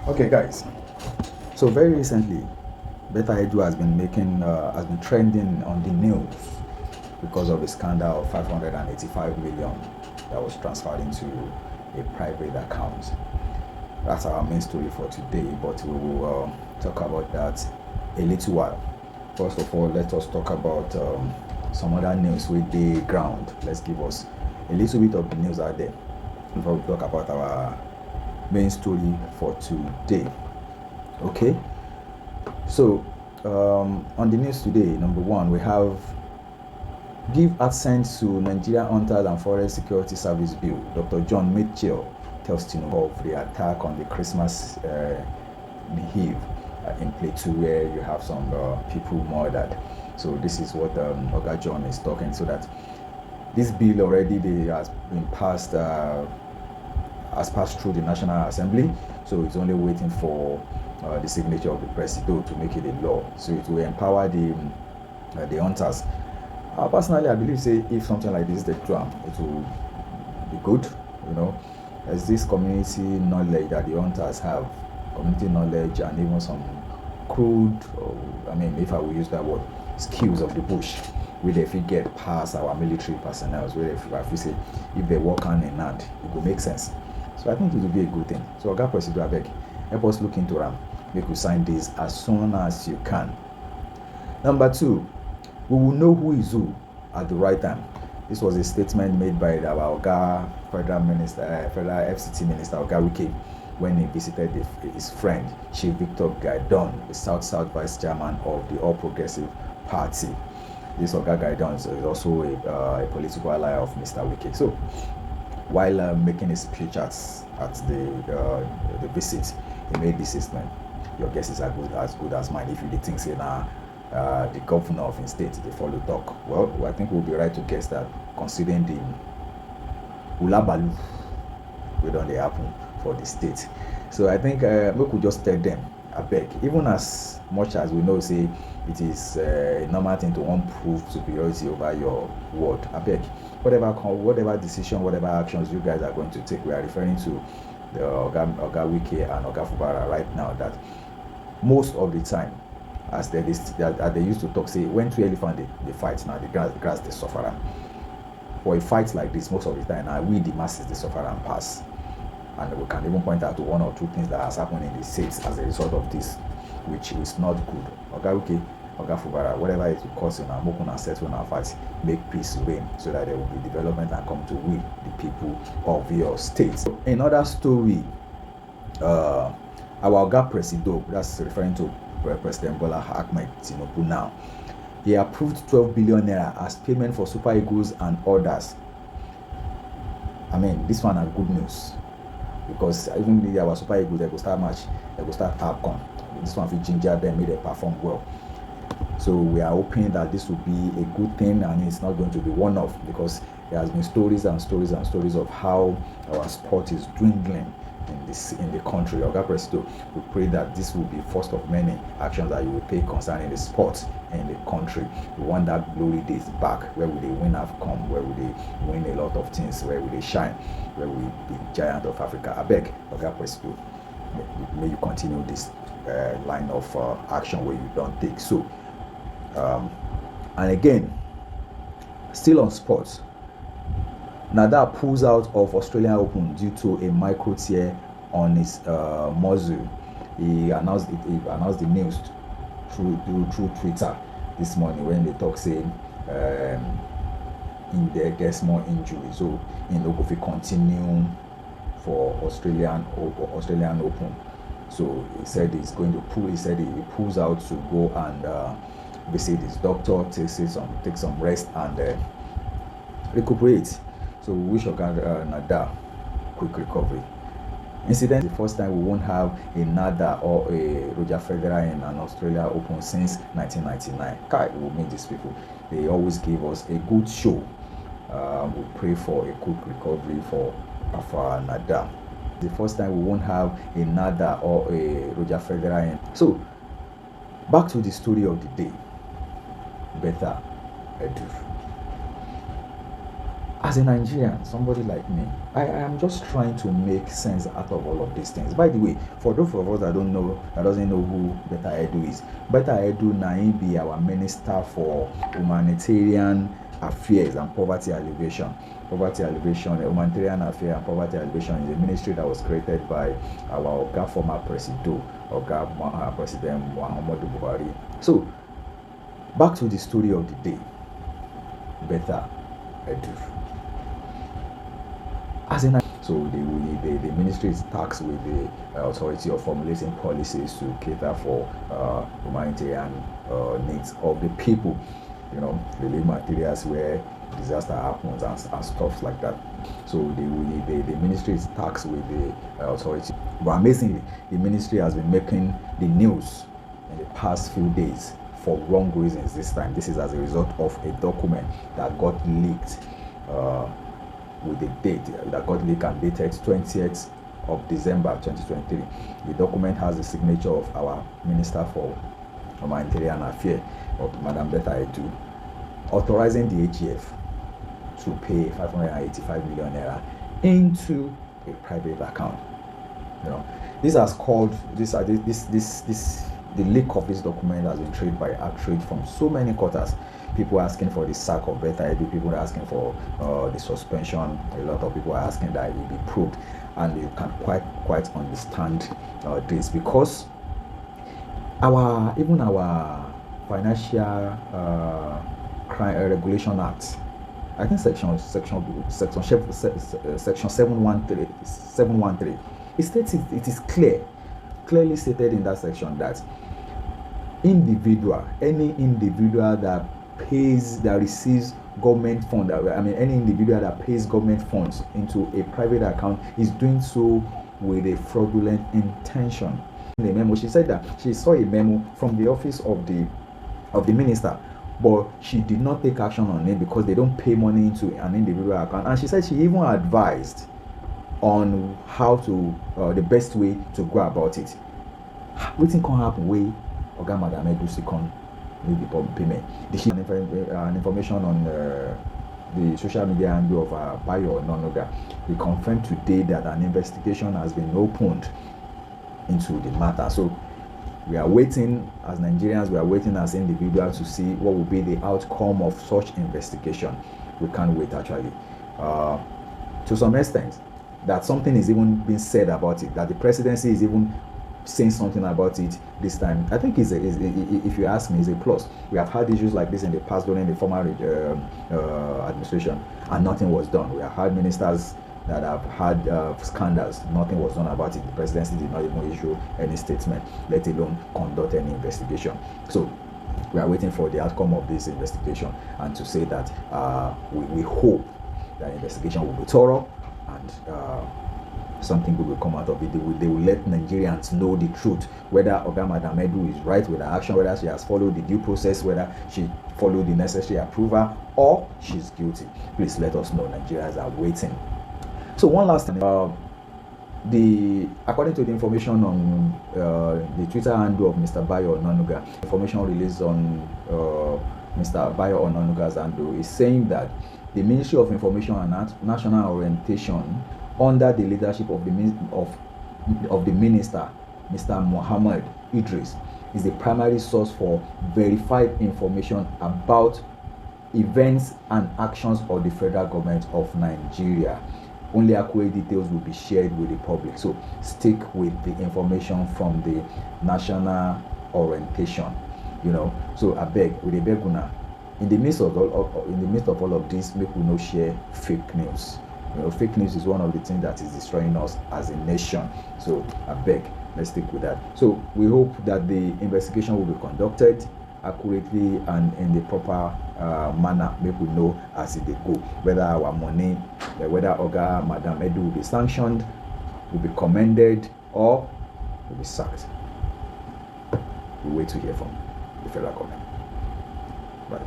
Okay, guys. So very recently, Beta Edu has been trending on the news because of a scandal of 585 million that was transferred into a private account. That's our main story for today, but we will talk about that a little while. First of all, let us talk about some other news with the ground. Let's give us a little bit of the news out there before we talk about our main story for today. Okay, so on the news today, number one, we have give assent to Nigerian Hunters and Forest Security Service Bill. Dr. John Mitchell tells Tinubu of the attack on the Christmas Eve in Plateau, where you have some people murdered. So this is what Oga John is talking. So that this bill already has been passed, has passed through the National Assembly. So it's only waiting for the signature of the president to make it a law. So it will empower the hunters. Personally, I believe, say, if something like this they do, it will be good. You know, as this community knowledge that the hunters have, community knowledge, and even some crude, if I will use that word, skills of the bush, where if we get past our military personnel, where if they work hand in hand, it will make sense. So I think it will be a good thing. So Oga President, I beg, help us look into them. Make we sign this as soon as you can. Number two, we will know who is who at the right time. This was a statement made by our Oga Federal FCT Minister Oga Wike when he visited his friend Chief Victor Gaidon, the South Vice Chairman of the All Progressive Party. This Oga Gaidon is also a political ally of Mr. Wike. So while making a speech at the visit, he made this statement. Your guess is as good as mine. If you did think, say, the governor of his state, they follow talk. Well, I think we'll be right to guess that, considering the ulabalu we don't happen for the state. So I think we could just tell them, I beg, even as much as we know, say, it is a normal thing to want prove superiority over your word. I beg, whatever decision, whatever actions you guys are going to take, we are referring to the Oga Wike and Oga Fubara right now, that most of the time, as they used to talk, say, when two elephants they fight, now the grass they suffer. For a fight like this, most of the time, now we the masses they suffer and pass. And we can even point out to one or two things that has happened in the states as a result of this, which is not good. Oga Wike, Oga Fubara, whatever it will cause you now, Mokuna settle now fight, make peace reign, so that there will be development and come to we, the people of your state. So, another story, our Oga President, that's referring to President Bola Ahmed Tinubu now. He approved 12 billion naira as payment for Super Eagles and others. This one is good news, because even our Super Eagles, they go start match, they go start AFCON. This one will ginger them, make them perform well. So we are hoping that this will be a good thing, and it's not going to be one-off, because there has been stories and stories and stories of how our sport is dwindling in the country. Oga President, we pray that this will be first of many actions that you will take concerning the sport in the country. We want that glory days back, where will the win have come, where will they win a lot of things, where will they shine, where will be giant of Africa. I beg, Oga President, may you continue this line of action where you don't take. So and again, still on sports, Nadal pulls out of Australian Open due to a micro tear on his muscle. He announced the news through Twitter this morning, when they talk saying in there there's more injury. So in Ogofi continue for Australian Open. So he said he's going to pull. He said he pulls out to go and visit his doctor, take some rest and recuperate. So we wish Nadal quick recovery. Incident, the first time we won't have a Nadal or a Roger Federer in an Australia Open since 1999. Kai will meet these people. They always give us a good show. We pray for a quick recovery for Nadal. The first time we won't have a Nadal or a Roger Federer in. So back to the story of the day. Beta Edu. As a Nigerian, somebody like me, I am just trying to make sense out of all of these things. By the way, for those of us that don't know, that doesn't know who Beta Edu is, Beta Edu Naim be our Minister for Humanitarian Affairs and Poverty Alleviation. Poverty Alleviation, Humanitarian Affairs and Poverty Alleviation is a ministry that was created by our Oga former President, President Muhammadu Buhari. So, back to the story of the day, Beta Edu. So the ministry is tasked with the authority of formulating policies to cater for humanitarian needs of the people, relief materials where disaster happens and stuff like that. So the ministry is tasked with the authority. But amazingly, the ministry has been making the news in the past few days for wrong reasons this time. This is as a result of a document that got leaked with the date that got leaked and dated 20th of December 2023. The document has the signature of our Minister for Humanitarian Affairs, of Madam Beta Edu, authorizing the AGF to pay 585 million naira into a private account. This has called the leak of this document has been traced by outrage from so many quarters. People asking for the sack of Beta Edu, people are asking for the suspension. A lot of people are asking that it will be proved, and you can quite understand this, because our Financial Crime Regulation Act, I think section 713, it states it is clearly stated in that section that any individual that receives government fund, any individual that pays government funds into a private account is doing so with a fraudulent intention. In the memo, she said that she saw a memo from the office of the minister, but she did not take action on it because they don't pay money into an individual account. And she said she even advised on how to the best way to go about it. Wetin can happen way Oga Madam Edu second maybe payment. She an information on the social media handle of Bayo Onanuga. We confirmed today that an investigation has been opened into the matter. So we are waiting as Nigerians, we are waiting as individuals to see what will be the outcome of such investigation. We can't wait actually. To some extent, that something is even being said about it, that the presidency is even saying something about it this time. I think if you ask me, is a plus. We have had issues like this in the past during the former administration, and nothing was done. We have had ministers that have had scandals, nothing was done about it. The presidency did not even issue any statement, let alone conduct any investigation. So we are waiting for the outcome of this investigation, and to say that we hope that investigation will be thorough and something good will come out of it. They will let Nigerians know the truth, whether Oga Madam Edu is right with her action, whether she has followed the due process, whether she followed the necessary approval, or she's guilty. Please let us know. Nigerians are waiting. So one last thing, according to the information on the Twitter handle of Mr. Bayo Onanuga, information released on Mr. Bayo Onanuga's handle is saying that the Ministry of Information and National Orientation, under the leadership of the minister, Mr. Muhammad Idris, is the primary source for verified information about events and actions of the federal government of Nigeria. Only accurate details will be shared with the public. So stick with the information from the national orientation. So I beg, with a beg una, in the midst of all of this, make we no share fake news. Fake news is one of the things that is destroying us as a nation. So I beg, let's stick with that. So we hope that the investigation will be conducted accurately and in the proper manner. Make we know as it go whether our money, whether Oga Madam Edu will be sanctioned, will be commended, or will be sacked. We wait to hear from the federal government. Bye.